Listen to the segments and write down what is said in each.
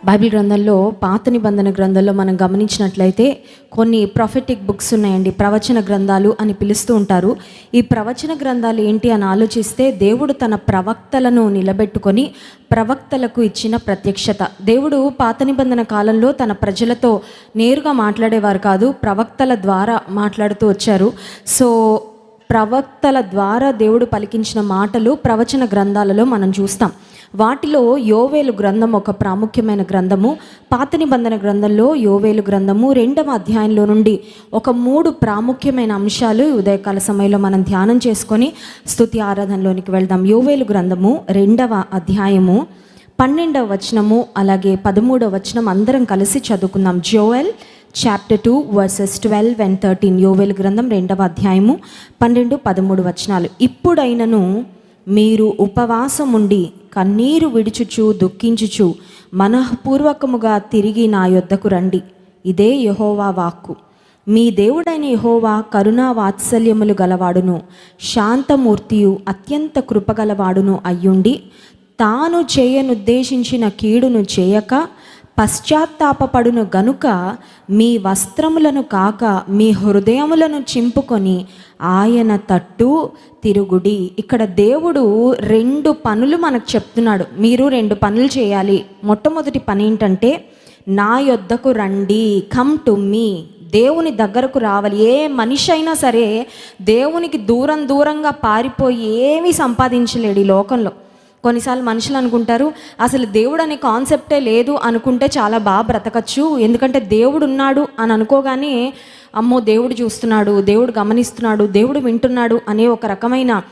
Bible గ్రంథంలో పాత నిబంధన గ్రంథంలో మనం గమనించినట్లయితే కొన్ని ప్రొఫెటిక్ బుక్స్ ఉన్నాయండి, ప్రవచన గ్రంథాలు అని పిలుస్తూ ఉంటారు. ఈ ప్రవచన గ్రంథాలు ఏంటి అని ఆలోచిస్తే దేవుడు తన ప్రవక్తలను నిలబెట్టుకొని ప్రవక్తలకు ఇచ్చిన ప్రత్యక్షత. దేవుడు పాత నిబంధన కాలంలో తన ప్రజలతో నేరుగా మాట్లాడేవారు కాదు, ప్రవక్తల ద్వారా మాట్లాడుతూ వచ్చారు. సో ప్రవక్తల ద్వారా దేవుడు పలికించిన మాటలు ప్రవచన గ్రంథాలలో మనం చూస్తాం. వాటిలో యోవేలు గ్రంథం ఒక ప్రాముఖ్యమైన గ్రంథము. పాత నిబంధన గ్రంథంలో యోవేలు గ్రంథము 2వ అధ్యాయంలో నుండి ఒక 3 ప్రాముఖ్యమైన అంశాలు ఉదయకాల సమయంలో మనం ధ్యానం చేసుకొని స్తుతి ఆరాధనలోనికి వెళ్దాం. యోవేలు గ్రంథము 2వ అధ్యాయము 12వ వచనము అలాగే 13వ వచనం అందరం కలిసి చదువుకుందాం. Joel chapter 2 versus 12 and 13. యోవేలు గ్రంథం 2వ అధ్యాయము 12, 13 వచనాలు. ఇప్పుడైనను మీరు ఉపవాసం ఉండి కన్నీరు విడుచుచు దుఃఖించుచు మనఃపూర్వకముగా తిరిగి నా యొద్దకు రండి. ఇదే యెహోవా వాక్కు. మీ దేవుడైన యెహోవా కరుణా వాత్సల్యములు గలవాడును, శాంతమూర్తియు, అత్యంత కృపగలవాడును అయ్యుండి తాను చేయనుద్దేశించిన కీడును చేయక పశ్చాత్తాపపడును గనుక మీ వస్త్రములను కాక మీ హృదయములను చింపుకొని ఆయన తట్టు తిరుగుడి. ఇక్కడ దేవుడు 2 పనులు మనకు చెప్తున్నాడు. మీరు 2 పనులు చేయాలి. మొట్టమొదటి పని ఏంటంటే నా యొద్దకు రండి, కమ్ టు మీ. దేవుని దగ్గరకు రావాలి. ఏ మనిషి అయినా సరే దేవునికి దూరంగా పారిపోయి ఏమీ సంపాదించలేడు ఈ లోకంలో. కొన్నిసార్లు మనుషులు అనుకుంటారు అసలు దేవుడు అనే కాన్సెప్టే లేదు అనుకుంటే చాలా బాగా బ్రతకచ్చు. ఎందుకంటే దేవుడు ఉన్నాడు అని అనుకోగానే అమ్మో దేవుడు చూస్తున్నాడు, దేవుడు గమనిస్తున్నాడు, దేవుడు వింటున్నాడు అనే ఒక రకమైన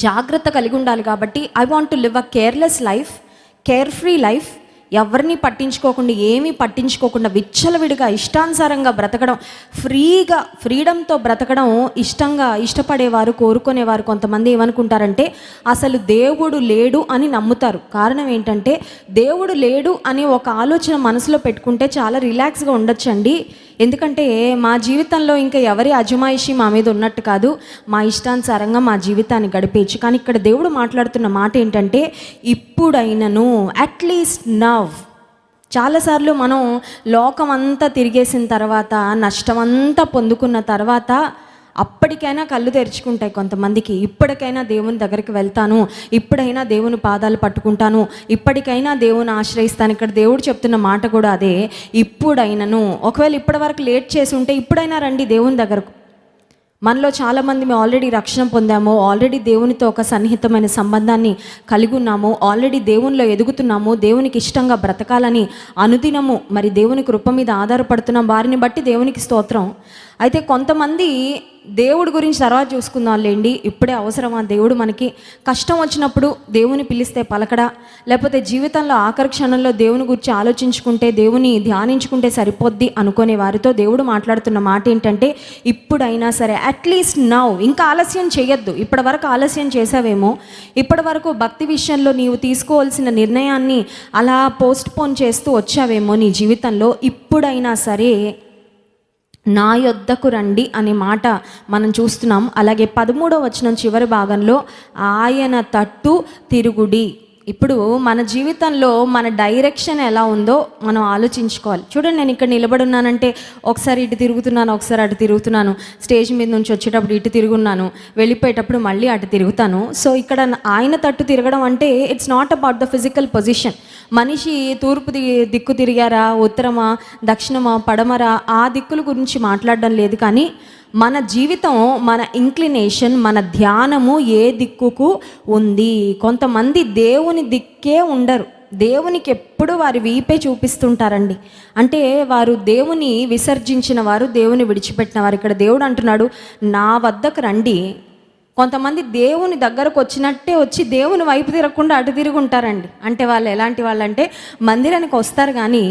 జాగ్రత్త కలిగి ఉండాలి. కాబట్టి I want to live a careless life, care free life. ఎవరిని పట్టించుకోకుండా, ఏమీ పట్టించుకోకుండా విచ్చలవిడిగా ఇష్టానుసారంగా బ్రతకడం, ఫ్రీడంతో బ్రతకడం ఇష్టపడేవారు, కోరుకునేవారు కొంతమంది ఏమనుకుంటారంటే అసలు దేవుడు లేడు అని నమ్ముతారు. కారణం ఏంటంటే దేవుడు లేడు అని ఒక ఆలోచన మనసులో పెట్టుకుంటే చాలా రిలాక్స్గా ఉండొచ్చండి. ఎందుకంటే మా జీవితంలో ఇంకా ఎవరి అజమాయిషి మా మీద ఉన్నట్టు కాదు, మా ఇష్టానుసారంగా మా జీవితాన్ని గడిపేయచ్చు. కానీ ఇక్కడ దేవుడు మాట్లాడుతున్న మాట ఏంటంటే ఇప్పుడైనను, అట్లీస్ట్ నవ్. చాలాసార్లు మనం లోకం అంతా తిరిగేసిన తర్వాత, నష్టమంతా పొందుకున్న తర్వాత అప్పటికైనా కళ్ళు తెరుచుకుంటాయి కొంతమందికి. ఇప్పటికైనా దేవుని దగ్గరికి వెళ్తాను, ఇప్పుడైనా దేవుని పాదాలు పట్టుకుంటాను, ఇప్పటికైనా దేవుని ఆశ్రయిస్తాను. ఇక్కడ దేవుడు చెప్తున్న మాట కూడా అదే, ఇప్పుడైనను. ఒకవేళ ఇప్పటి వరకు లేట్ చేసి ఉంటే ఇప్పుడైనా రండి దేవుని దగ్గరకు. మనలో చాలామంది మేము ఆల్రెడీ రక్షణ పొందాము, ఆల్రెడీ దేవునితో ఒక సన్నిహితమైన సంబంధాన్ని కలిగి ఉన్నాము, ఆల్రెడీ దేవునిలో ఎదుగుతున్నాము, దేవునికి ఇష్టంగా బ్రతకాలని అనుదినము మరి దేవుని కృప మీద ఆధారపడుతున్నాం. వారిని బట్టి దేవునికి స్తోత్రం. అయితే కొంతమంది దేవుడి గురించి తర్వాత చూసుకుందాం లేండి, ఇప్పుడే అవసరమా దేవుడు మనకి? కష్టం వచ్చినప్పుడు దేవుని పిలిస్తే పలకడా, లేకపోతే జీవితంలో ఆఖరి క్షణంలో దేవుని గురించి ఆలోచించుకుంటే, దేవుని ధ్యానించుకుంటే సరిపోద్ది అనుకునే వారితో దేవుడు మాట్లాడుతున్న మాట ఏంటంటే ఇప్పుడైనా సరే, అట్లీస్ట్ నౌ. ఇంకా ఆలస్యం చేయొద్దు. ఇప్పటి వరకు ఆలస్యం చేసావేమో, ఇప్పటి వరకు భక్తి విషయంలో నీవు తీసుకోవాల్సిన నిర్ణయాన్ని అలా పోస్ట్పోన్ చేస్తూ వచ్చావేమో నీ జీవితంలో. ఇప్పుడైనా సరే నా యొద్దకు రండి అనే మాట మనం చూస్తున్నాం. అలాగే 13వ వచనం చివరి భాగంలో ఆయన తట్టు తిరుగుడి. ఇప్పుడు మన జీవితంలో మన డైరెక్షన్ ఎలా ఉందో మనం ఆలోచించుకోవాలి. చూడండి, నేను ఇక్కడ నిలబడి ఉన్నానంటే ఒకసారి ఇటు తిరుగుతున్నాను, ఒకసారి అటు తిరుగుతున్నాను. స్టేజ్ మీద నుంచి వచ్చేటప్పుడు ఇటు తిరుగున్నాను, వెళ్ళిపోయేటప్పుడు మళ్ళీ అటు తిరుగుతాను. సో ఇక్కడ ఆయన తట్టు తిరగడం అంటే it's not about the physical position. మనిషి తూర్పు దిక్కు తిరిగారా, ఉత్తరమా, దక్షిణమా, పడమరా, ఆ దిక్కుల గురించి మాట్లాడడం లేదు. కానీ మన జీవితం, మన ఇంక్లినేషన్, మన ధ్యానము ఏ దిక్కుకు ఉంది. కొంతమంది దేవుని దిక్కే ఉండరు, దేవునికి ఎప్పుడు వారి వీపే చూపిస్తుంటారండి. అంటే వారు దేవుని విసర్జించిన వారు, దేవుని విడిచిపెట్టిన వారు. ఇక్కడ దేవుడు అంటున్నాడు నా వద్దకు రండి. కొంతమంది దేవుని దగ్గరకు వచ్చినట్టే వచ్చి దేవుని వైపు తిరగకుండా అటు తిరిగి ఉంటారండి. అంటే వాళ్ళు ఎలాంటి వాళ్ళంటే మందిరానికి వస్తారు కానీ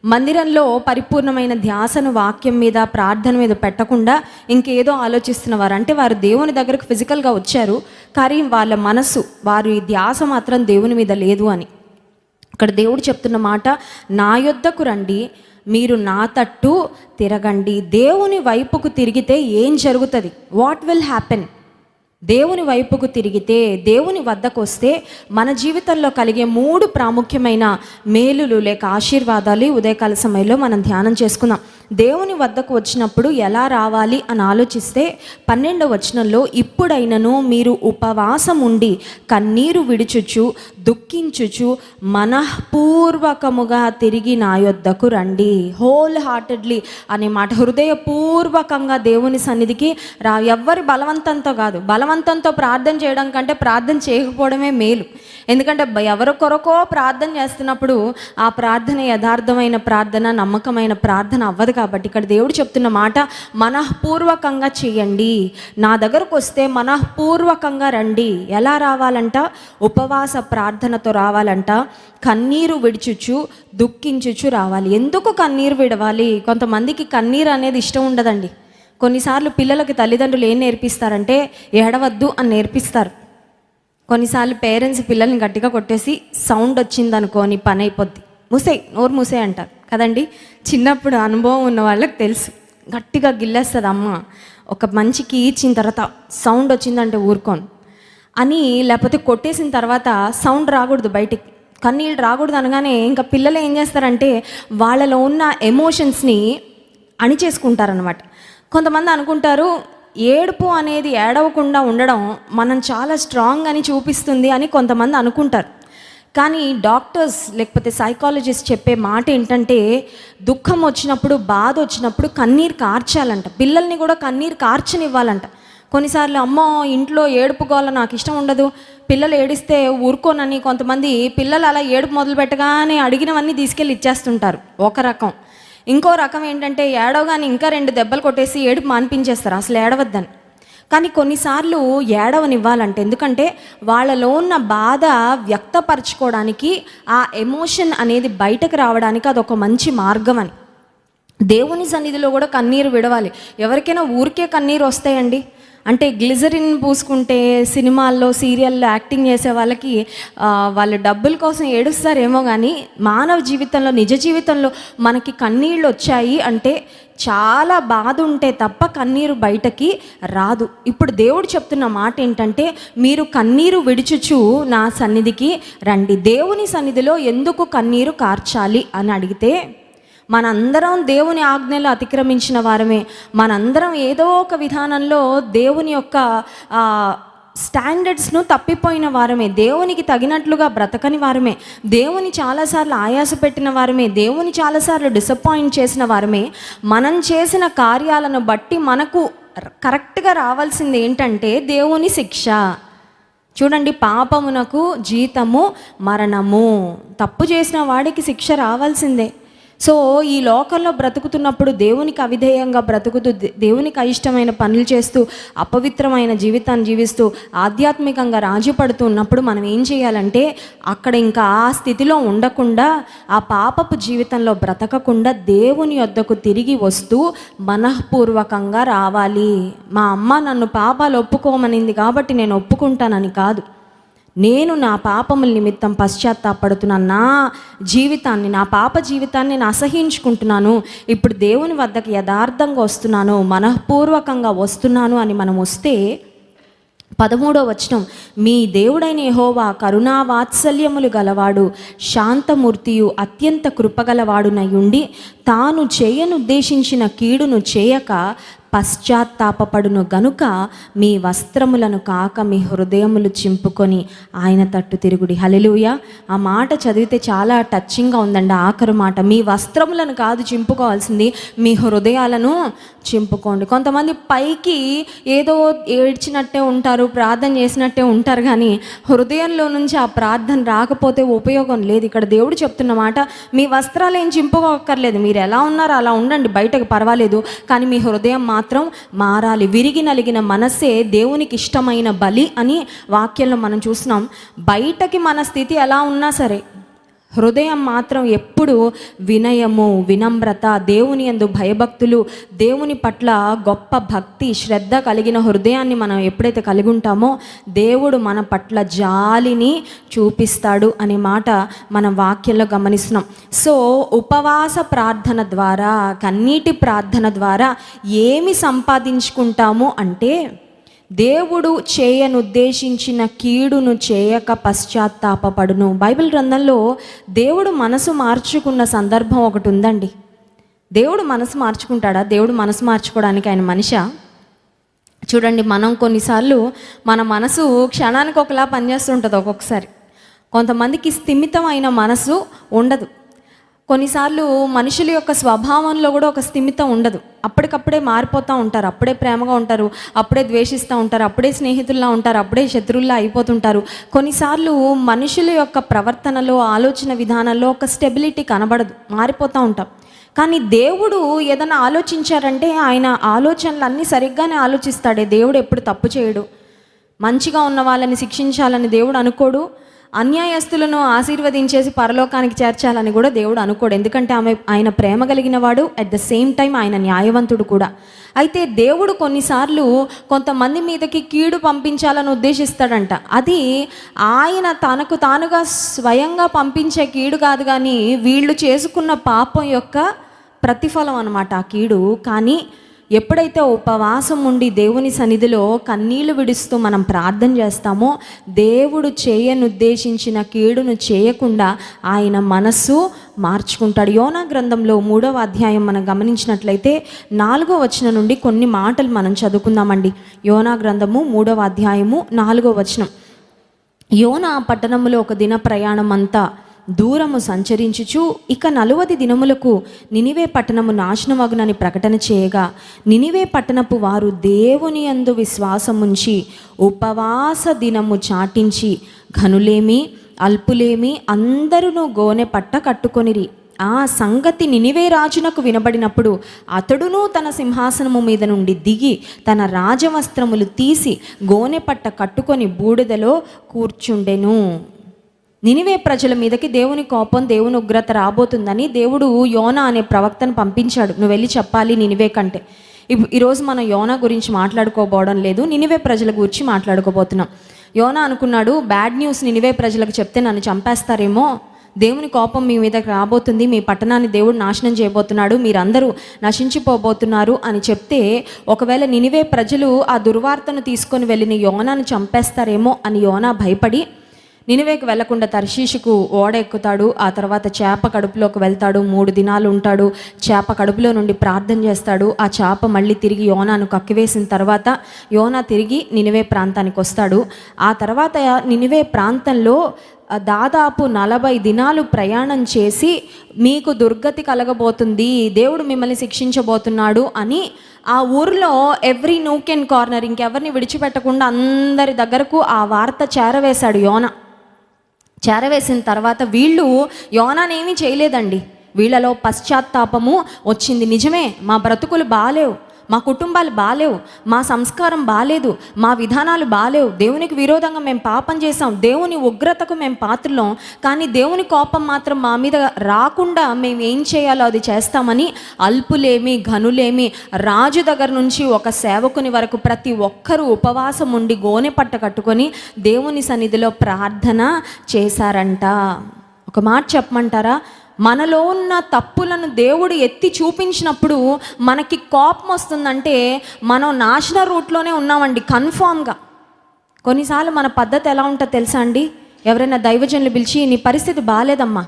మందిరంలో పరిపూర్ణమైన ధ్యాసను వాక్యం మీద, ప్రార్థన మీద పెట్టకుండా ఇంకేదో ఆలోచిస్తున్నవారు. అంటే వారు దేవుని దగ్గరకు ఫిజికల్గా వచ్చారు కానీ వాళ్ళ మనసు, వారి ధ్యాస మాత్రం దేవుని మీద లేదు అని. ఇక్కడ దేవుడు చెప్తున్న మాట నా యొద్దకు రండి, మీరు నా తట్టు తిరగండి. దేవుని వైపుకు తిరిగితే ఏం జరుగుతుంది? What will happen? దేవుని వైపుకు తిరిగితే, దేవుని వద్దకు వస్తే మన జీవితంలో కలిగే 3 ప్రాముఖ్యమైన మేలులు లేక ఆశీర్వాదాలు ఉదయకాల సమయంలో మనం ధ్యానం చేసుకుందాం. దేవుని వద్దకు వచ్చినప్పుడు ఎలా రావాలి అని ఆలోచిస్తే 12వ వచనంలో, ఇప్పుడైనను మీరు ఉపవాసం ఉండి కన్నీరు విడుచుచు దుఃఖించుచు మనఃపూర్వకముగా తిరిగి నా యొద్దకు రండి. హోల్ హార్టెడ్లీ అనే మాట, హృదయపూర్వకంగా దేవుని సన్నిధికి రా. ఎవ్వరి బలవంతంతో కాదు. బలవంతంతో ప్రార్థన చేయడం కంటే ప్రార్థన చేయకపోవడమే మేలు. ఎందుకంటే ఎవరి కొరకో ప్రార్థన చేస్తున్నప్పుడు ఆ ప్రార్థన యథార్థమైన ప్రార్థన, నమ్మకమైన ప్రార్థన అవ్వదు. కాబట్టి ఇక్కడ దేవుడు చెప్తున్న మాట, మనఃపూర్వకంగా చేయండి. నా దగ్గరకు వస్తే మనఃపూర్వకంగా రండి. ఎలా రావాలంట? ఉపవాస ప్రార్థనతో రావాలంట. కన్నీరు విడుచుచు దుఃఖించుచు రావాలి. ఎందుకు కన్నీరు విడవాలి? కొంతమందికి కన్నీరు అనేది ఇష్టం ఉండదండి. కొన్నిసార్లు పిల్లలకి తల్లిదండ్రులు ఏం నేర్పిస్తారంటే ఏడవద్దు అని నేర్పిస్తారు. కొన్నిసార్లు పేరెంట్స్ పిల్లల్ని గట్టిగా కొట్టేసి సౌండ్ వచ్చిందనుకోని పని అయిపోద్ది. నోరు మూసే అంటారు కదండి. చిన్నప్పుడు అనుభవం ఉన్న వాళ్ళకి తెలుసు. గట్టిగా గిల్లేస్తుంది అమ్మ. ఒక మంచికి ఇచ్చిన తర్వాత సౌండ్ వచ్చిందంటే ఊరుకోను అని, లేకపోతే కొట్టేసిన తర్వాత సౌండ్ రాకూడదు, బయటికి కన్నీళ్ళు రాకూడదు అనగానే ఇంకా పిల్లలు ఏం చేస్తారంటే వాళ్ళలో ఉన్న ఎమోషన్స్ని అణిచేసుకుంటారనమాట. కొంతమంది అనుకుంటారు ఏడుపు అనేది ఏడవకుండా ఉండడం మనం చాలా స్ట్రాంగ్ అని చూపిస్తుంది అని కొంతమంది అనుకుంటారు. కానీ డాక్టర్స్ లేకపోతే సైకాలజిస్ట్ చెప్పే మాట ఏంటంటే, దుఃఖం వచ్చినప్పుడు, బాధ వచ్చినప్పుడు కన్నీరు కార్చాలంట. పిల్లల్ని కూడా కన్నీరు కార్చనివ్వాలంట. కొన్నిసార్లు అమ్మో ఇంట్లో ఏడుపు గోల నాకు ఇష్టం ఉండదు, పిల్లలు ఏడిస్తే ఊరుకోనని కొంతమంది పిల్లలు అలా ఏడుపు మొదలు పెట్టగానే అడిగినవన్నీ తీసుకెళ్ళి ఇచ్చేస్తుంటారు. ఒక రకం. ఇంకో రకం ఏంటంటే ఏడవగానే ఇంకా 2 దెబ్బలు కొట్టేసి ఏడుపు మాన్పించేస్తారు, అసలు ఏడవద్దని. కానీ కొన్నిసార్లు ఏడవనివ్వాలంటే, ఎందుకంటే వాళ్ళలో ఉన్న బాధ వ్యక్తపరచుకోవడానికి, ఆ ఎమోషన్ అనేది బయటకు రావడానికి అదొక మంచి మార్గం అని. దేవుని సన్నిధిలో కూడా కన్నీరు విడవాలి. ఎవరికైనా ఊరికే కన్నీరు వస్తాయండి అంటే గ్లిజరిన్ పూసుకుంటే సినిమాల్లో, సీరియల్లో యాక్టింగ్ చేసే వాళ్ళకి వాళ్ళు డబ్బుల కోసం ఏడుస్తారేమో, కానీ మానవ జీవితంలో, నిజ జీవితంలో మనకి కన్నీళ్ళు వచ్చాయి అంటే చాలా బాధ ఉంటే తప్ప కన్నీరు బయటకి రాదు. ఇప్పుడు దేవుడు చెప్తున్న మాట ఏంటంటే, మీరు కన్నీరు విడుచుచు నా సన్నిధికి రండి. దేవుని సన్నిధిలో ఎందుకు కన్నీరు కార్చాలి అని అడిగితే, మనందరం దేవుని ఆజ్ఞలు అతిక్రమించిన వారమే. మనందరం ఏదో ఒక విధానంలో దేవుని యొక్క స్టాండర్డ్స్ను తప్పిపోయిన వారమే. దేవునికి తగినట్లుగా బ్రతకని వారమే. దేవుని చాలాసార్లు ఆయాస పెట్టిన వారమే. దేవుని చాలాసార్లు డిసప్పాయింట్ చేసిన వారమే. మనం చేసిన కార్యాలను బట్టి మనకు కరెక్ట్గా రావాల్సింది ఏంటంటే దేవుని శిక్ష. చూడండి, పాపమునకు జీతము మరణము. తప్పు చేసిన వాడికి శిక్ష రావాల్సిందే. సో ఈ లోకంలో బ్రతుకుతున్నప్పుడు దేవునికి అవిధేయంగా బ్రతుకుతూ, దేవునికి అయిష్టమైన పనులు చేస్తూ, అపవిత్రమైన జీవితాన్ని జీవిస్తూ, ఆధ్యాత్మికంగా రాజీపడుతూ ఉన్నప్పుడు మనం ఏం చేయాలంటే, అక్కడ ఇంకా ఆ స్థితిలో ఉండకుండా, ఆ పాపపు జీవితంలో బ్రతకకుండా దేవుని యొద్దకు తిరిగి వస్తూ మనఃపూర్వకంగా రావాలి. మా అమ్మ నన్ను పాపాలు ఒప్పుకోమనింది కాబట్టి నేను ఒప్పుకుంటానని కాదు. నేను నా పాపముల నిమిత్తం పశ్చాత్తాపడుతున్నాను. నా జీవితాన్ని, నా పాప జీవితాన్ని నేను అసహించుకుంటున్నాను. ఇప్పుడు దేవుని వద్దకు యథార్థంగా వస్తున్నాను, మనఃపూర్వకంగా వస్తున్నాను అని మనం వస్తే, 13వ వచనం, మీ దేవుడైన యెహోవా కరుణా వాత్సల్యములు గలవాడు, శాంతమూర్తియు అత్యంత కృపగలవాడునై ఉండి తాను చేయనుద్దేశించిన కీడును చేయక పశ్చాత్తాపపడును గనుక మీ వస్త్రములను కాక మీ హృదయములు చింపుకొని ఆయన తట్టు తిరుగుడి. హల్లెలూయా. ఆ మాట చదివితే చాలా టచ్చింగ్గా ఉందండి. ఆఖరు మాట, మీ వస్త్రములను కాదు చింపుకోవాల్సింది, మీ హృదయాలను చింపుకోండి. కొంతమంది పైకి ఏదో ఏడ్చినట్టే ఉంటారు, ప్రార్థన చేసినట్టే ఉంటారు, కానీ హృదయంలో నుంచి ఆ ప్రార్థన రాకపోతే ఉపయోగం లేదు. ఇక్కడ దేవుడు చెప్తున్న మాట, మీ వస్త్రాలు ఏం చింపుకోక్కర్లేదు, మీరు ఎలా ఉన్నారో అలా ఉండండి, బయటకు పర్వాలేదు, కానీ మీ హృదయం మాత్రం మారాలి. విరిగి నలిగిన మనస్సే దేవునికి ఇష్టమైన బలి అని వాక్యంలో మనం చూస్తున్నాం. బయటకి మన స్థితి ఎలా ఉన్నా సరే, హృదయం మాత్రం ఎప్పుడు వినయము, వినమ్రత, దేవుని యందు భయభక్తులు, దేవుని పట్ల గొప్ప భక్తి, శ్రద్ధ కలిగిన హృదయాన్ని మనం ఎప్పుడైతే కలిగి ఉంటామో దేవుడు మన పట్ల జాలిని చూపిస్తాడు అనే మాట మనం వాక్యంలో గమనిస్తున్నాం. సో ఉపవాస ప్రార్థన ద్వారా, కన్నీటి ప్రార్థన ద్వారా ఏమి సంపాదించుకుంటాము అంటే, దేవుడు చేయనుద్దేశించిన కీడును చేయక పశ్చాత్తాపపడును. బైబిల్ గ్రంథంలో దేవుడు మనసు మార్చుకున్న సందర్భం ఒకటి ఉందండి. దేవుడు మనసు మార్చుకుంటాడా? దేవుడు మనసు మార్చుకోవడానికి ఆయన మనిషా? చూడండి, మనం కొన్నిసార్లు మన మనసు క్షణానికి ఒకలా పనిచేస్తుంటుంది. ఒక్కొక్కసారి కొంతమందికి స్థిమితమైన మనసు ఉండదు. కొన్నిసార్లు మనుషుల యొక్క స్వభావంలో కూడా ఒక స్థిమితం ఉండదు. అప్పటికప్పుడే మారిపోతూ ఉంటారు. అప్పుడే ప్రేమగా ఉంటారు, అప్పుడే ద్వేషిస్తూ ఉంటారు, అప్పుడే స్నేహితుల్లా ఉంటారు, అప్పుడే శత్రువుల్లా అయిపోతుంటారు. కొన్నిసార్లు మనుషుల యొక్క ప్రవర్తనలో, ఆలోచన విధానంలో ఒక స్టెబిలిటీ కనబడదు, మారిపోతూ ఉంటాం. కానీ దేవుడు ఏదైనా ఆలోచించారంటే ఆయన ఆలోచనలు అన్నీ సరిగ్గానే ఆలోచిస్తాడే. దేవుడు ఎప్పుడు తప్పు చేయడు. మంచిగా ఉన్న వాళ్ళని శిక్షించాలని దేవుడు అనుకోడు. అన్యాయస్తులను ఆశీర్వదించేసి పరలోకానికి చేర్చాలని కూడా దేవుడు అనుకోడు. ఎందుకంటే ఆయన ప్రేమ కలిగిన వాడు, అట్ ద సేమ్ టైం ఆయన న్యాయవంతుడు కూడా. అయితే దేవుడు కొన్నిసార్లు కొంతమంది మీదకి కీడు పంపించాలని ఉద్దేశిస్తాడంట. అది ఆయన తనకు తానుగా స్వయంగా పంపించే కీడు కాదు, కానీ వీళ్ళు చేసుకున్న పాపం యొక్క ప్రతిఫలం అన్నమాట ఆ కీడు. కానీ ఎప్పుడైతే ఉపవాసం ఉండి దేవుని సన్నిధిలో కన్నీళ్లు విడుస్తూ మనం ప్రార్థన చేస్తామో, దేవుడు చేయనుద్దేశించిన కీడును చేయకుండా ఆయన మనస్సు మార్చుకుంటాడు. యోనా గ్రంథంలో 3వ అధ్యాయం మనం గమనించినట్లయితే 4వ వచనం నుండి కొన్ని మాటలు మనం చదువుకుందామండి. యోనా గ్రంథము 3వ అధ్యాయము 4వ వచనం. యోనా పట్టణములో ఒక దిన ప్రయాణం అంతా దూరము సంచరించుచు ఇక 40 దినములకు నినివే పట్టణము నాశనమగునని ప్రకటన చేయగా, నినివే పట్టణపు వారు దేవుని యందు విశ్వాసముంచి ఉపవాస దినము చాటించి ఘనులేమి అల్పులేమి అందరూ గోనె పట్ట కట్టుకొనిరి. ఆ సంగతి నినివే రాజునకు వినబడినప్పుడు అతడును తన సింహాసనము మీద నుండి దిగి తన రాజవస్త్రములు తీసి గోనె పట్ట కట్టుకొని బూడిదలో కూర్చుండెను. నినివే ప్రజల మీదకి దేవుని కోపం, దేవుని ఉగ్రత రాబోతుందని దేవుడు యోనా అనే ప్రవక్తను పంపించాడు. నువ్వు వెళ్ళి చెప్పాలి నినివే కంటే. ఈరోజు మనం యోనా గురించి మాట్లాడుకోబోవడం లేదు, నినివే ప్రజల గురించి మాట్లాడుకోబోతున్నాం. యోనా అనుకున్నాడు, బ్యాడ్ న్యూస్ నినివే ప్రజలకు చెప్తే నన్ను చంపేస్తారేమో, దేవుని కోపం మీ మీదకి రాబోతుంది, మీ పట్టణాన్ని దేవుడు నాశనం చేయబోతున్నాడు, మీరందరూ నశించిపోబోతున్నారు అని చెప్తే, ఒకవేళ నినివే ప్రజలు ఆ దుర్వార్తను తీసుకొని వెళ్ళిన యోనాను చంపేస్తారేమో అని యోనా భయపడి నినివేకి వెళ్లకుండా తర్షీషుకు ఓడ ఎక్కుతాడు. ఆ తర్వాత చేప కడుపులోకి వెళ్తాడు. 3 దినాలు ఉంటాడు. చేప కడుపులో నుండి ప్రార్థన చేస్తాడు. ఆ చేప మళ్ళీ తిరిగి యోనాను కక్కివేసిన తర్వాత యోనా తిరిగి నినివే ప్రాంతానికి వస్తాడు. ఆ తర్వాత నినివే ప్రాంతంలో దాదాపు 40 దినాలు ప్రయాణం చేసి మీకు దుర్గతి కలగబోతుంది, దేవుడు మిమ్మల్ని శిక్షించబోతున్నాడు అని ఆ ఊరిలో ఎవ్రీ నూక్ అండ్ కార్నర్, ఇంకెవరిని విడిచిపెట్టకుండా అందరి దగ్గరకు ఆ వార్త చేరవేశాడు యోనా. చేరవేసిన తర్వాత వీళ్ళు యోనానేమీ చేయలేదండి. వీళ్ళలో పశ్చాత్తాపము వచ్చింది. నిజమే, మా బ్రతుకులు బాలేవు, మా కుటుంబాలు బాలేవు, మా సంస్కారం బాలేదు, మా విధానాలు బాలేవు, దేవునికి విరోధంగా మేము పాపం చేసాం, దేవుని ఉగ్రతకు మేము పాత్రలం, కానీ దేవుని కోపం మాత్రం మా మీద రాకుండా మేము ఏం చేయాలో అది చేస్తామని అల్పులేమి ఘనులేమి రాజు దగ్గర నుంచి ఒక సేవకుని వరకు ప్రతి ఒక్కరూ ఉపవాసం ఉండి గోనె పట్ట కట్టుకొని దేవుని సన్నిధిలో ప్రార్థన చేశారంట. ఒక మాట చెప్పమంటారా? మనలో ఉన్న తప్పులను దేవుడు ఎత్తి చూపించినప్పుడు మనకి కోపం వస్తుందంటే మనం నాశన రూట్లోనే ఉన్నామండి, కన్ఫామ్గా. కొన్నిసార్లు మన పద్ధతి ఎలా ఉంటుందో తెలుసా అండి? ఎవరైనా దైవజనులు పిలిచి, నీ పరిస్థితి బాగాలేదమ్మా,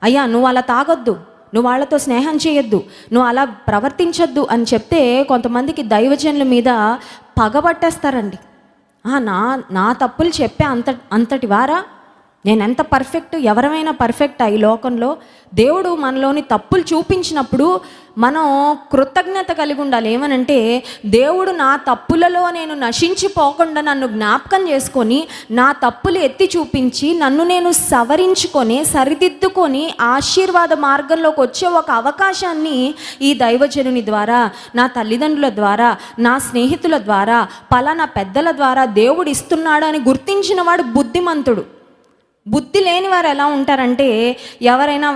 అయ్యా నువ్వు అలా తాగొద్దు, నువ్వు వాళ్ళతో స్నేహం చేయొద్దు, నువ్వు అలా ప్రవర్తించొద్దు అని చెప్తే కొంతమందికి దైవజనుల మీద పగబట్టేస్తారండి. నా తప్పులు చెప్పే అంతటి వారా? నేను ఎంత పర్ఫెక్ట్, ఎవరైనా పర్ఫెక్ట్ ఈ లోకంలో? దేవుడు మనలోని తప్పులు చూపించినప్పుడు మనం కృతజ్ఞత కలిగి ఉండాలి. ఏమనంటే, దేవుడు నా తప్పులలో నేను నశించిపోకుండా నన్ను జ్ఞాపకం చేసుకొని నా తప్పులు ఎత్తి చూపించి నన్ను నేను సవరించుకొని సరిదిద్దుకొని ఆశీర్వాద మార్గంలోకి వచ్చే ఒక అవకాశాన్ని ఈ దైవజనుని ద్వారా, నా తల్లిదండ్రుల ద్వారా, నా స్నేహితుల ద్వారా, పలానా పెద్దల ద్వారా దేవుడు ఇస్తున్నాడు అని గుర్తించిన వాడు బుద్ధిమంతుడు. బుద్ధి లేని వారు ఎలా ఉంటారంటే, ఎవరైనా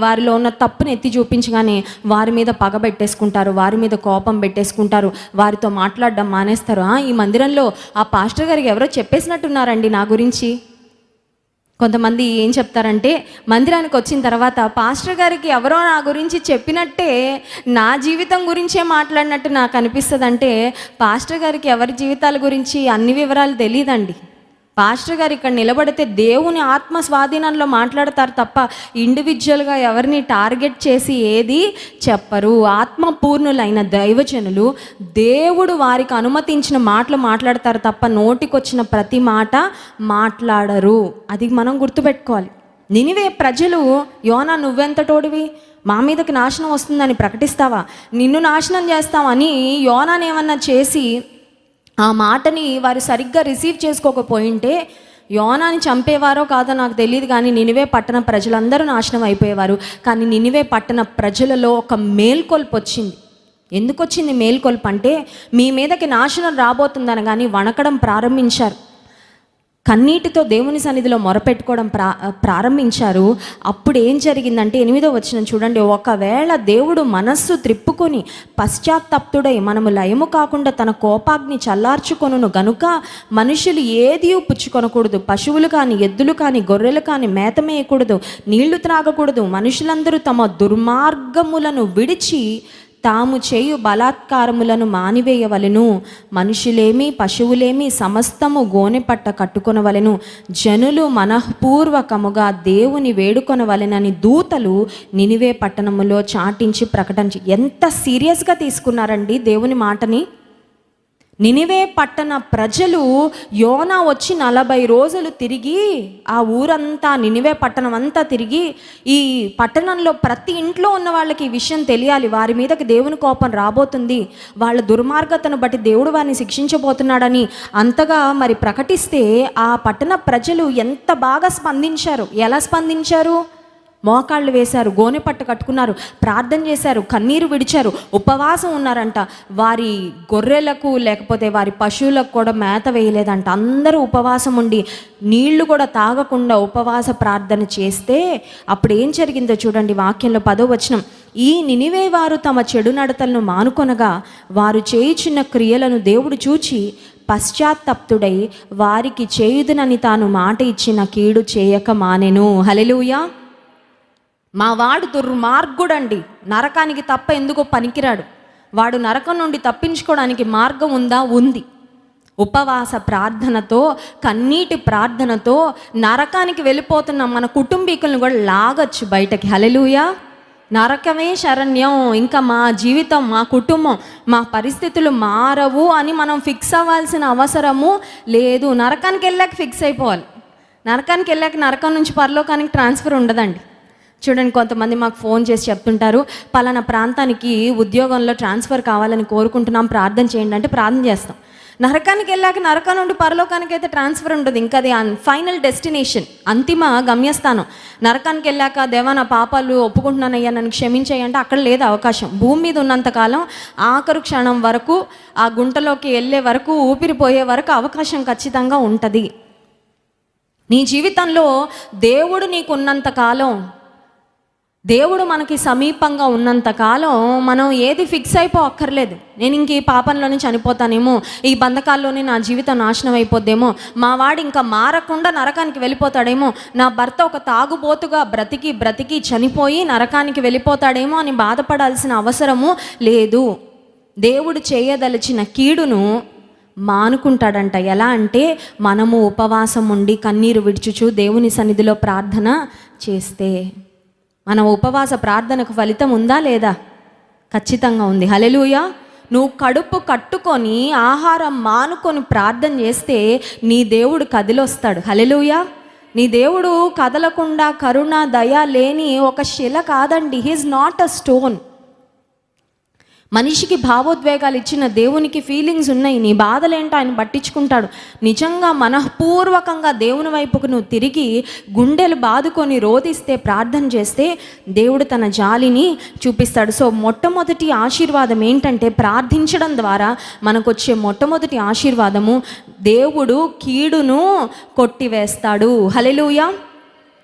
వారిలో ఉన్న తప్పుని ఎత్తి చూపించగానే వారి మీద పగ పెట్టేసుకుంటారు, వారి మీద కోపం పెట్టేసుకుంటారు, వారితో మాట్లాడడం మానేస్తారు. ఈ మందిరంలో ఆ పాస్టర్ గారికి ఎవరో చెప్పేసినట్టున్నారండి నా గురించి, కొంతమంది ఏం చెప్తారంటే, మందిరానికి వచ్చిన తర్వాత పాస్టర్ గారికి ఎవరో నా గురించి చెప్పినట్టే నా జీవితం గురించే మాట్లాడినట్టు నాకు అనిపిస్తుంది. అంటే పాస్టర్ గారికి ఎవరి జీవితాల గురించి అన్ని వివరాలు తెలియదండి. పాస్టర్ గారు ఇక్కడ నిలబడితే దేవుని ఆత్మ స్వాధీనంలో మాట్లాడతారు తప్ప ఇండివిజువల్గా ఎవరిని టార్గెట్ చేసి ఏది చెప్పరు. ఆత్మపూర్ణులైన దైవజనులు దేవుడు వారికి అనుమతించిన మాటలు మాట్లాడతారు తప్ప నోటికొచ్చిన ప్రతి మాట మాట్లాడరు. అది మనం గుర్తుపెట్టుకోవాలి. నినివే ప్రజలు, యోనా నువ్వెంతటోడివి, మా మీదకి నాశనం వస్తుందని ప్రకటిస్తావా, నిన్ను నాశనం చేస్తామని యోనాని ఏమన్నా చేసి ఆ మాటని వారు సరిగ్గా రిసీవ్ చేసుకోకపోయింటే యోనాని చంపేవారో కాదో నాకు తెలియదు, కానీ నినివే పట్టణ ప్రజలందరూ నాశనం అయిపోయేవారు. కానీ నినివే పట్టణ ప్రజలలో ఒక మేల్కొల్పు వచ్చింది. ఎందుకు వచ్చింది మేల్కొల్పు అంటే, మీ మీదకి నాశనం రాబోతుందని కానీ వణకడం ప్రారంభించారు. కన్నీటితో దేవుని సన్నిధిలో మొరపెట్టుకోవడం ప్రారంభించారు. అప్పుడు ఏం జరిగిందంటే 8వ వచనం చూడండి. ఒకవేళ దేవుడు మనస్సు త్రిప్పుకొని పశ్చాత్తప్తుడై మనము లయము కాకుండా తన కోపాగ్ని చల్లార్చుకొనును గనుక మనుషులు ఏది పుచ్చుకొనకూడదు, పశువులు కానీ ఎద్దులు కానీ గొర్రెలు కానీ మేతమేయకూడదు, నీళ్లు త్రాగకూడదు. మనుషులందరూ తమ దుర్మార్గములను విడిచి తాము చేయు బలాత్కారములను మానివేయవలెను. మనుషులేమి పశువులేమి సమస్తము గోనెపట్ట కట్టుకొనవలెను. జనులు మనఃపూర్వకముగా దేవుని వేడుకొనవలెనని దూతలు నినివే పట్టణములో చాటించి ప్రకటించి. ఎంత సీరియస్గా తీసుకున్నారండి దేవుని మాటని. నినివే పట్టణ ప్రజలు యోనా వచ్చి 40 రోజులు తిరిగి ఆ ఊరంతా, నినివే పట్టణం అంతా తిరిగి, ఈ పట్టణంలో ప్రతి ఇంట్లో ఉన్న వాళ్ళకి ఈ విషయం తెలియాలి, వారి మీదకి దేవుని కోపం రాబోతుంది, వాళ్ళ దుర్మార్గతను బట్టి దేవుడు వారిని శిక్షించబోతున్నాడని అంతగా మరి ప్రకటిస్తే ఆ పట్టణ ప్రజలు ఎంత బాగా స్పందించారు. ఎలా స్పందించారు? మోకాళ్ళు వేశారు, గోనెపట్ట కట్టుకున్నారు, ప్రార్థన చేశారు, కన్నీరు విడిచారు, ఉపవాసం ఉన్నారంట. వారి గొర్రెలకు లేకపోతే వారి పశువులకు కూడా మేత వేయలేదంట. అందరూ ఉపవాసం ఉండి నీళ్లు కూడా తాగకుండా ఉపవాస ప్రార్థన చేస్తే అప్పుడు ఏం జరిగిందో చూడండి వాక్యంలో 10వ వచనం. ఈ నినివే వారు తమ చెడు నడతలను మానుకొనగా వారు చేయుచున్న క్రియలను దేవుడు చూచి పశ్చాత్తప్తుడై వారికి చేయుదునని తాను మాట ఇచ్చిన కీడు చేయక మానెను. హల్లెలూయా. మా వాడు దుర్మార్గుడండి, నరకానికి తప్ప ఎందుకో పనికిరాడు. వాడు నరకం నుండి తప్పించుకోవడానికి మార్గం ఉందా? ఉంది. ఉపవాస ప్రార్థనతో, కన్నీటి ప్రార్థనతో నరకానికి వెళ్ళిపోతున్న మన కుటుంబీకులను కూడా లాగచ్చు బయటకి. హల్లెలూయా. నరకమే శరణ్యం, ఇంకా మా జీవితం, మా కుటుంబం, మా పరిస్థితులు మారవు అని మనం ఫిక్స్ అవ్వాల్సిన అవసరము లేదు. నరకానికి వెళ్ళాక ఫిక్స్ అయిపోవాలి. నరకానికి వెళ్ళాక నరకం నుంచి పరలోకానికి ట్రాన్స్ఫర్ ఉండదండి. చూడండి, కొంతమంది మాకు ఫోన్ చేసి చెప్తుంటారు, పలానా ప్రాంతానికి ఉద్యోగంలో ట్రాన్స్ఫర్ కావాలని కోరుకుంటున్నాం, ప్రార్థన చేయండి అంటే ప్రార్థన చేస్తాం. నరకానికి వెళ్ళాక నరకం నుండి పరలోకానికి అయితే ట్రాన్స్ఫర్ ఉండదు. ఇంకా అది ఫైనల్ డెస్టినేషన్, అంతిమ గమ్యస్థానం. నరకానికి వెళ్ళాక దేవా నా పాపాలు ఒప్పుకుంటున్నానయ్యా నన్ను క్షమించాయి అంటే అక్కడ లేదు అవకాశం. భూమి మీద ఉన్నంతకాలం ఆఖరు క్షణం వరకు, ఆ గుంటలోకి వెళ్ళే వరకు, ఊపిరిపోయే వరకు అవకాశం ఖచ్చితంగా ఉంటుంది. నీ జీవితంలో దేవుడు నీకు ఉన్నంతకాలం, దేవుడు మనకి సమీపంగా ఉన్నంతకాలం మనం ఏది ఫిక్స్ అక్కర్లేదు. నేను ఇంక ఈ పాపంలోనే చనిపోతానేమో, ఈ బంధకాల్లోనే నా జీవితం నాశనం అయిపోద్దేమో, మా వాడు ఇంకా మారకుండా నరకానికి వెళ్ళిపోతాడేమో, నా భర్త ఒక తాగుబోతుగా బ్రతికి చనిపోయి నరకానికి వెళ్ళిపోతాడేమో అని బాధపడాల్సిన అవసరము లేదు. దేవుడు చేయదలిచిన కీడును మానుకుంటాడంట. ఎలా అంటే మనము ఉపవాసం ఉండి కన్నీరు విడుచుచు దేవుని సన్నిధిలో ప్రార్థన చేస్తే. మన ఉపవాస ప్రార్థనకు ఫలితం ఉందా లేదా? ఖచ్చితంగా ఉంది. హల్లెలూయా. నువ్వు కడుపు కట్టుకొని ఆహారం మానుకొని ప్రార్థన చేస్తే నీ దేవుడు కదిలొస్తాడు. హల్లెలూయా. నీ దేవుడు కదలకుండా కరుణ దయ లేని ఒక శిల కాదండి. He is not a stone. మనిషికి భావోద్వేగాలు ఇచ్చిన దేవునికి ఫీలింగ్స్ ఉన్నాయి. నీ బాధలేంటో ఆయన పట్టించుకుంటాడు. నిజంగా మనఃపూర్వకంగా దేవుని వైపుకు నువ్వు తిరిగి గుండెలు బాదుకొని రోధిస్తే, ప్రార్థన చేస్తే దేవుడు తన జాలిని చూపిస్తాడు. సో మొట్టమొదటి ఆశీర్వాదం ఏంటంటే, ప్రార్థించడం ద్వారా మనకు వచ్చే మొట్టమొదటి ఆశీర్వాదము, దేవుడు కీడును కొట్టివేస్తాడు. హల్లెలూయా.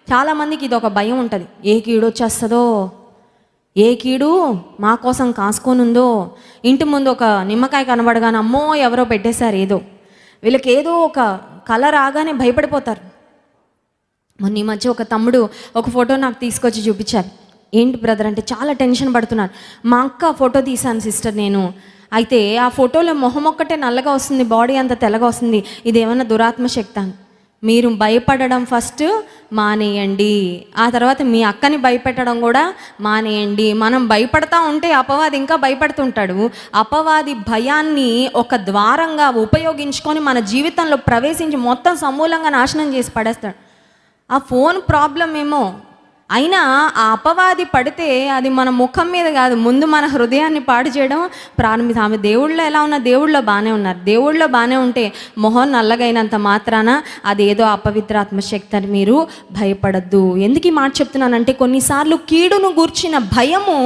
చాలామందికి ఇది ఒక భయం ఉంటుంది, ఏ కీడు వచ్చేస్తుందో, ఏ కీడు మా కోసం కాసుకొనుందో. ఇంటి ముందు ఒక నిమ్మకాయ కనబడగానే అమ్మో ఎవరో పెట్టేశారు ఏదో, వీళ్ళకి ఏదో ఒక కళ రాగానే భయపడిపోతారు. మొన్న ఈ మధ్య ఒక తమ్ముడు ఒక ఫోటో నాకు తీసుకొచ్చి చూపించారు. ఏంటి బ్రదర్ అంటే చాలా టెన్షన్ పడుతున్నారు. మా అక్క ఫోటో తీశాను సిస్టర్ నేను, అయితే ఆ ఫోటోలో మొహం ఒక్కటే నల్లగా వస్తుంది, బాడీ అంతా తెల్లగా వస్తుంది, ఇదేమన్నా దురాత్మ శక్తి అని. మీరు భయపడడం ఫస్ట్ మానేయండి, ఆ తర్వాత మీ అక్కని భయపెట్టడం కూడా మానేయండి. మనం భయపడతా ఉంటే అపవాది ఇంకా భయపడుతుంటాడు. అపవాది భయాన్ని ఒక ద్వారంగా ఉపయోగించుకొని మన జీవితంలో ప్రవేశించి మొత్తం సమూలంగా నాశనం చేసి పడేస్తాడు. ఆ ఫోన్ ప్రాబ్లం ఏమో అయినా ఆ అపవాది పడితే అది మన ముఖం మీద కాదు, ముందు మన హృదయాన్ని పాడు చేయడం ప్రారంభించి. ఆమె దేవుళ్ళో ఎలా ఉన్నా దేవుళ్ళో బాగానే ఉన్నారు. దేవుళ్ళో బాగానే ఉంటే మొహం నల్లగైనంత మాత్రాన అదేదో అపవిత్రాత్మ శక్తి అని మీరు భయపడద్దు. ఎందుకు ఈ మాట చెప్తున్నానంటే కొన్నిసార్లు కీడును గూర్చిన భయము,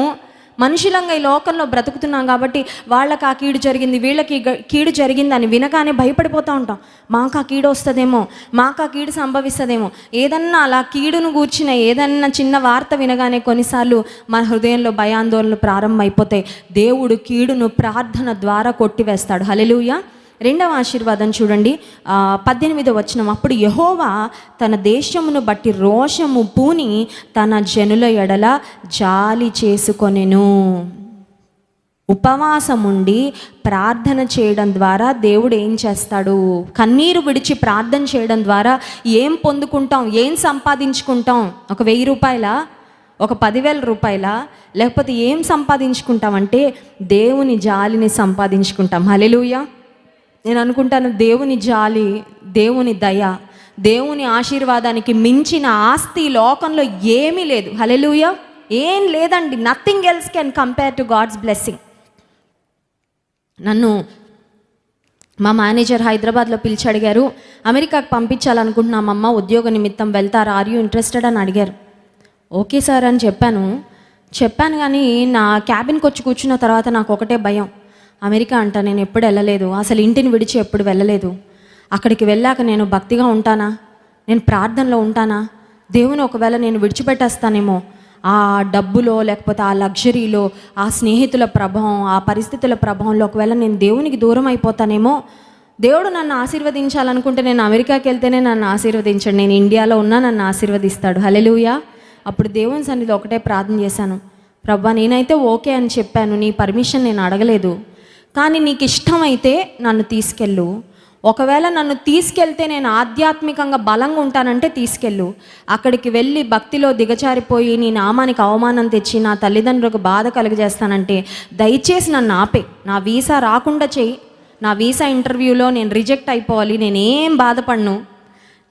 మనుషులంగా ఈ లోకంలో బ్రతుకుతున్నాం కాబట్టి వాళ్ళకి ఆ కీడు జరిగింది, వీళ్ళకి కీడు జరిగింది అని వినగానే భయపడిపోతూ ఉంటాం. మాకు ఆ కీడు వస్తుందేమో, మాకు ఆ కీడు సంభవిస్తుందేమో. ఏదన్నా అలా కీడును గూర్చిన ఏదన్నా చిన్న వార్త వినగానే కొన్నిసార్లు మన హృదయంలో భయాందోళనలు ప్రారంభమైపోతాయి. దేవుడు కీడును ప్రార్థన ద్వారా కొట్టివేస్తాడు. హల్లెలూయా. రెండవ ఆశీర్వాదం చూడండి, 18వ వచనం. అప్పుడు యెహోవా తన దేశమును బట్టి రోషము పూని తన జనుల ఎడల జాలి చేసుకొనెను. ఉపవాసముండి ప్రార్థన చేయడం ద్వారా దేవుడు ఏం చేస్తాడు? కన్నీరు విడిచి ప్రార్థన చేయడం ద్వారా ఏం పొందుకుంటాం, ఏం సంపాదించుకుంటాం? ఒక 1000 రూపాయల, ఒక 10,000 రూపాయల, లేకపోతే ఏం సంపాదించుకుంటామంటే దేవుని జాలిని సంపాదించుకుంటాం. హల్లెలూయా. నేను అనుకుంటాను దేవుని జాలి, దేవుని దయ, దేవుని ఆశీర్వాదానికి మించిన ఆస్తి లోకంలో ఏమీ లేదు. హల్లెలూయా. ఏం లేదండి. Nothing else can compare to God's blessing. నన్ను మా మేనేజర్ హైదరాబాద్లో పిలిచి అడిగారు, అమెరికాకు పంపించాలనుకుంటున్నామమ్మ, ఉద్యోగ నిమిత్తం వెళ్తారా, ఆర్ యూ ఇంట్రెస్టెడ్ అని అడిగారు. ఓకే సార్ అని చెప్పాను కానీ నా క్యాబిన్కి వచ్చి కూర్చున్న తర్వాత నాకు ఒకటే భయం. అమెరికా అంట నేను ఎప్పుడు వెళ్ళలేదు, అసలు ఇంటిని విడిచి ఎప్పుడు వెళ్ళలేదు. అక్కడికి వెళ్ళాక నేను భక్తిగా ఉంటానా, నేను ప్రార్థనలో ఉంటానా, దేవుని ఒకవేళ నేను విడిచిపెట్టేస్తానేమో, ఆ డబ్బులో లేకపోతే ఆ లగ్జరీలో, ఆ స్నేహితుల ప్రభావం, ఆ పరిస్థితుల ప్రభావంలో ఒకవేళ నేను దేవునికి దూరం అయిపోతానేమో. దేవుడు నన్ను ఆశీర్వదించాలనుకుంటే నేను అమెరికాకి వెళ్తేనే నన్ను ఆశీర్వదించాడు, నేను ఇండియాలో ఉన్నా నన్ను ఆశీర్వదిస్తాడు. హల్లెలూయా. అప్పుడు దేవుని సన్నిధిలో ఒకటే ప్రార్థన చేశాను, ప్రభువా నేనైతే ఓకే అని చెప్పాను, నీ పర్మిషన్ నేను అడగలేదు, కానీ నీకు ఇష్టమైతే నన్ను తీసుకెళ్ళు. ఒకవేళ నన్ను తీసుకెళ్తే నేను ఆధ్యాత్మికంగా బలంగా ఉంటానంటే తీసుకెళ్ళు. అక్కడికి వెళ్ళి భక్తిలో దిగచారిపోయి నీ నామానికి అవమానం తెచ్చి నా తల్లిదండ్రులకు బాధ కలుగజేస్తానంటే దయచేసి నన్ను ఆపే, నా వీసా రాకుండా చెయ్యి. నా వీసా ఇంటర్వ్యూలో నేను రిజెక్ట్ అయిపోవాలి, నేనేం బాధపడను.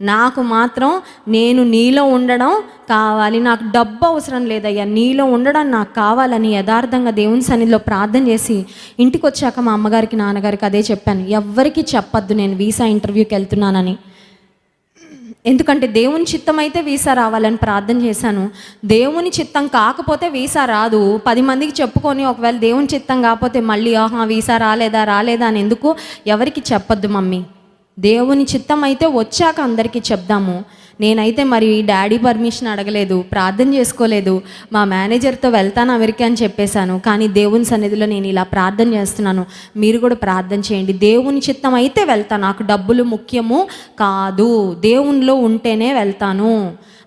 నాకు మాత్రం నేను నీలో ఉండడం కావాలి, నాకు డబ్బు అవసరం లేదయ్యా, నీలో ఉండడం నాకు కావాలని యథార్థంగా దేవుని సన్నిధిలో ప్రార్థన చేసి ఇంటికి వచ్చాక మా అమ్మగారికి నాన్నగారికి అదే చెప్పాను, ఎవ్వరికీ చెప్పొద్దు నేను వీసా ఇంటర్వ్యూకి వెళ్తున్నానని. ఎందుకంటే దేవుని చిత్తం అయితే వీసా రావాలని ప్రార్థన చేశాను. దేవుని చిత్తం కాకపోతే వీసా రాదు. 10 మందికి చెప్పుకొని ఒకవేళ దేవుని చిత్తం కాకపోతే మళ్ళీ వీసా రాలేదా అని ఎందుకు ఎవరికి చెప్పొద్దు మమ్మీ. దేవుని చిత్తం అయితే వచ్చాక అందరికీ చెప్దాము. నేనైతే మరి డాడీ పర్మిషన్ అడగలేదు, ప్రార్థన చేసుకోలేదు, మా మేనేజర్తో వెళ్తాను అమెరికా అని చెప్పేశాను. కానీ దేవుని సన్నిధిలో నేను ఇలా ప్రార్థన చేస్తున్నాను, మీరు కూడా ప్రార్థన చేయండి. దేవుని చిత్తం అయితే వెళ్తాను, నాకు డబ్బులు ముఖ్యము కాదు, దేవునిలో ఉంటేనే వెళ్తాను.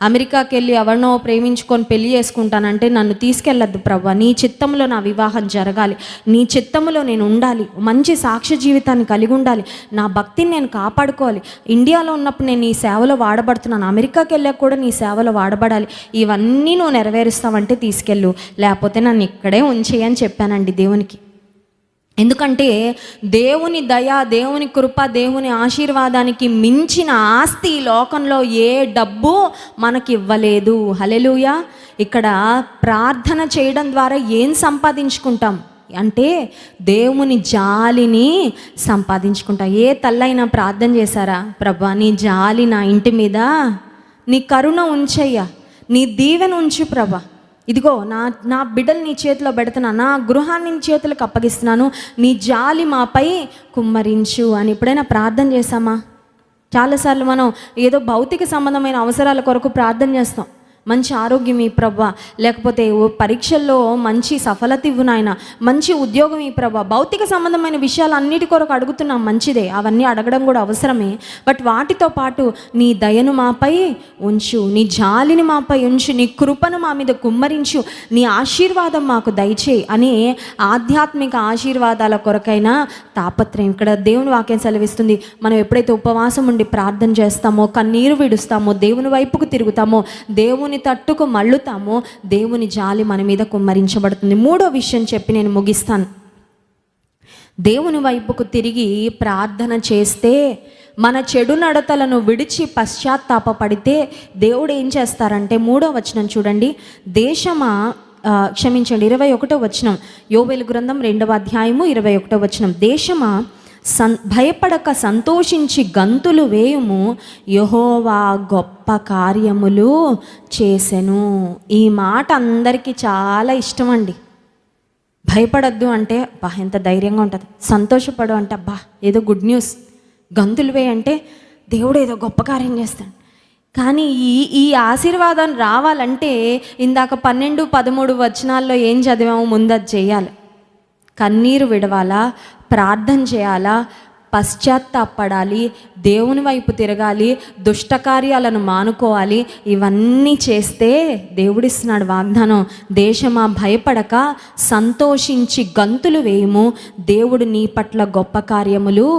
అమెరికాకి వెళ్ళి ఎవరినో ప్రేమించుకొని పెళ్లి చేసుకుంటానంటే నన్ను తీసుకెళ్ళద్దు ప్రభువా, నీ చిత్తంలో నా వివాహం జరగాలి, నీ చిత్తంలో నేను ఉండాలి, మంచి సాక్ష్య జీవితాన్ని కలిగి ఉండాలి, నా భక్తిని నేను కాపాడుకోవాలి. ఇండియాలో ఉన్నప్పుడు నేను నీ సేవలో వాడబడుతున్నాను, అమెరికాకి వెళ్ళాక కూడా నీ సేవలో వాడబడాలి. ఇవన్నీ నువ్వు నెరవేరుస్తావంటే తీసుకెళ్ళు, లేకపోతే నన్ను ఇక్కడే ఉంచేయి అని చెప్పానండి దేవునికి. ఎందుకంటే దేవుని దయ, దేవుని కృప, దేవుని ఆశీర్వాదానికి మించిన ఆస్తి లోకంలో ఏ డబ్బు మనకి ఇవ్వలేదు. హల్లెలూయా. ఇక్కడ ప్రార్థన చేయడం ద్వారా ఏం సంపాదించుకుంటాం అంటే దేవుని జాలిని సంపాదించుకుంటాం. ఏ తల్లైనా ప్రార్థన చేశారా, ప్రభువా నీ జాలి నా ఇంటి మీద, నీ కరుణ ఉంచయ్యా, నీ దీవెన ఉంచు ప్రభా, ఇదిగో నా బిడ్డలు నీ చేతిలో పెడుతున్నాను, నా గృహాన్ని నీ చేతులకు అప్పగిస్తున్నాను, నీ జాలి మాపై కుమ్మరించు అని ఎప్పుడైనా ప్రార్థన చేశామా? చాలాసార్లు మనం ఏదో భౌతిక సంబంధమైన అవసరాల కొరకు ప్రార్థన చేస్తాం. మంచి ఆరోగ్యం ఈ ప్రభా, లేకపోతే పరీక్షల్లో మంచి సఫలత ఇవ్వు నాయన, మంచి ఉద్యోగం ఈ ప్రభా. భౌతిక సంబంధమైన విషయాలు అన్నిటి కొరకు అడుగుతున్నాం, మంచిదే, అవన్నీ అడగడం కూడా అవసరమే. బట్ వాటితో పాటు నీ దయను మాపై ఉంచు, నీ జాలిని మాపై ఉంచు, నీ కృపను మా మీద కుమ్మరించు, నీ ఆశీర్వాదం మాకు దయచేయి అనే ఆధ్యాత్మిక ఆశీర్వాదాల కొరకైనా తాపత్రయం. ఇక్కడ దేవుని వాక్యం సెలవిస్తుంది, మనం ఎప్పుడైతే ఉపవాసం ఉండి ప్రార్థన చేస్తామో, కన్నీరు విడుస్తామో, దేవుని వైపుకు తిరుగుతామో, దేవుని తట్టుకు మళ్ళుతామో, దేవుని జాలి మన మీద కుమ్మరించబడుతుంది. మూడో విషయం చెప్పి నేను ముగిస్తాను. దేవుని వైపుకు తిరిగి ప్రార్థన చేస్తే, మన చెడు నడతలను విడిచి పశ్చాత్తాపపడితే దేవుడు ఏం చేస్తారంటే, 3వ వచనం చూడండి, దేశమా 21వ వచనం, యోవేలు గ్రంథం 2వ అధ్యాయము 21వ వచనం, దేశమా భయపడక సంతోషించి గంతులు వేయుము, యెహోవా గొప్ప కార్యములు చేసెను. ఈ మాట అందరికీ చాలా ఇష్టం అండి. భయపడద్దు అంటే బా ఎంత ధైర్యంగా ఉంటుంది, సంతోషపడు అంటే బా ఏదో గుడ్ న్యూస్, గంతులు వేయి అంటే దేవుడు ఏదో గొప్ప కార్యం చేస్తాడు. కానీ ఈ ఆశీర్వాదం రావాలంటే ఇందాక 12, 13 వచనాల్లో ఏం చదివామో ముందు అది చేయాలి. కన్నీరు విడవాలా, ప్రార్థన చేయాలా, పశ్చాత్తాపడాలి, దేవుని వైపు తిరగాలి, దుష్టకార్యాలను మానుకోవాలి. ఇవన్నీ చేస్తే దేవుడిస్తున్నాడు వాగ్దానం, దేశమా భయపడక సంతోషించి గంతులు వేయుము, దేవుడు నీ పట్ల గొప్ప కార్యములు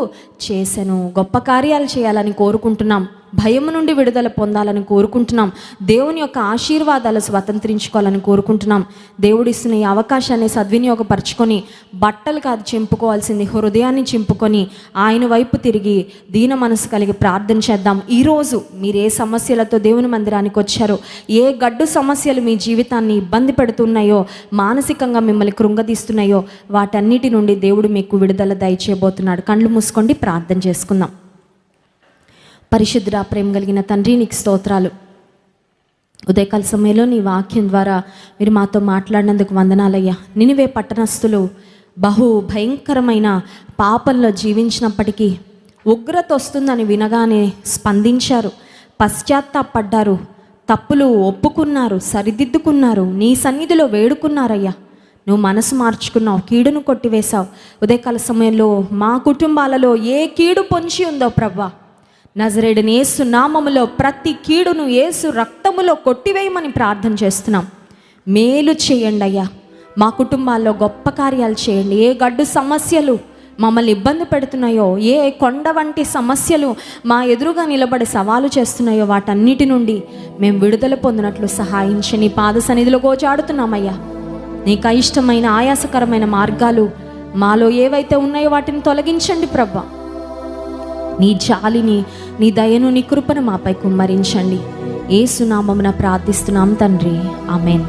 చేసెను. గొప్ప కార్యాలు చేయాలని కోరుకుంటున్నాం, భయము నుండి విడుదల పొందాలని కోరుకుంటున్నాం, దేవుని యొక్క ఆశీర్వాదాలు స్వతంత్రించుకోవాలని కోరుకుంటున్నాం. దేవుడిస్తున్న ఈ అవకాశాన్ని సద్వినియోగపరచుకొని, బట్టలు కాదు చింపుకోవాల్సింది, హృదయాన్ని చింపుకొని ఆయన వైపు తిరిగి దీన మనసు కలిగి ప్రార్థన చేద్దాం. ఈరోజు మీరు ఏ సమస్యలతో దేవుని మందిరానికి వచ్చారో, ఏ గడ్డు సమస్యలు మీ జీవితాన్ని ఇబ్బంది పెడుతున్నాయో, మానసికంగా మిమ్మల్ని కృంగదీస్తున్నాయో, వాటన్నిటి నుండి దేవుడు మీకు విడుదల దయచేయబోతున్నాడు. కళ్ళు మూసుకోండి, ప్రార్థన చేసుకుందాం. పరిశుద్ధ ప్రేమ కలిగిన తండ్రి, నీకు స్తోత్రాలు. ఉదయకాల సమయంలో నీ వాక్యం ద్వారా మీరు మాతో మాట్లాడినందుకు వందనాలయ్యా. నినివే పట్టణస్థులు బహు భయంకరమైన పాపంలో జీవించినప్పటికీ ఉగ్రత వస్తుందని వినగానే స్పందించారు, పశ్చాత్తాపడ్డారు, తప్పులు ఒప్పుకున్నారు, సరిదిద్దుకున్నారు, నీ సన్నిధిలో వేడుకున్నారయ్యా. నువ్వు మనసు మార్చుకున్నావు, కీడును కొట్టివేశావు. ఉదయకాల సమయంలో మా కుటుంబాలలో ఏ కీడు పొంచి ఉందో ప్రభా, నజరేయుడైన యేసు నామములో ప్రతి కీడును యేసు రక్తములో కొట్టివేయమని ప్రార్థన చేస్తున్నాం. మేలు చేయండి అయ్యా, మా కుటుంబాల్లో గొప్ప కార్యాలు చేయండి. ఏ గడ్డు సమస్యలు మమ్మల్ని ఇబ్బంది పెడుతున్నాయో, ఏ కొండ వంటి సమస్యలు మా ఎదురుగా నిలబడి సవాలు చేస్తున్నాయో, వాటన్నిటి నుండి మేము విడుదల పొందినట్లు సహాయించి నీ పాద సన్నిధిలో గోచాడుతున్నామయ్యా. నీకు ఇష్టమైన ఆయాసకరమైన మార్గాలు మాలో ఏవైతే ఉన్నాయో వాటిని తొలగించండి ప్రభా. నీ జాలిని, నీ దయను, నీ కృపను మాపై కుమ్మరించండి. యేసు నామమున ప్రార్థిస్తున్నాం తండ్రి, ఆమేన్.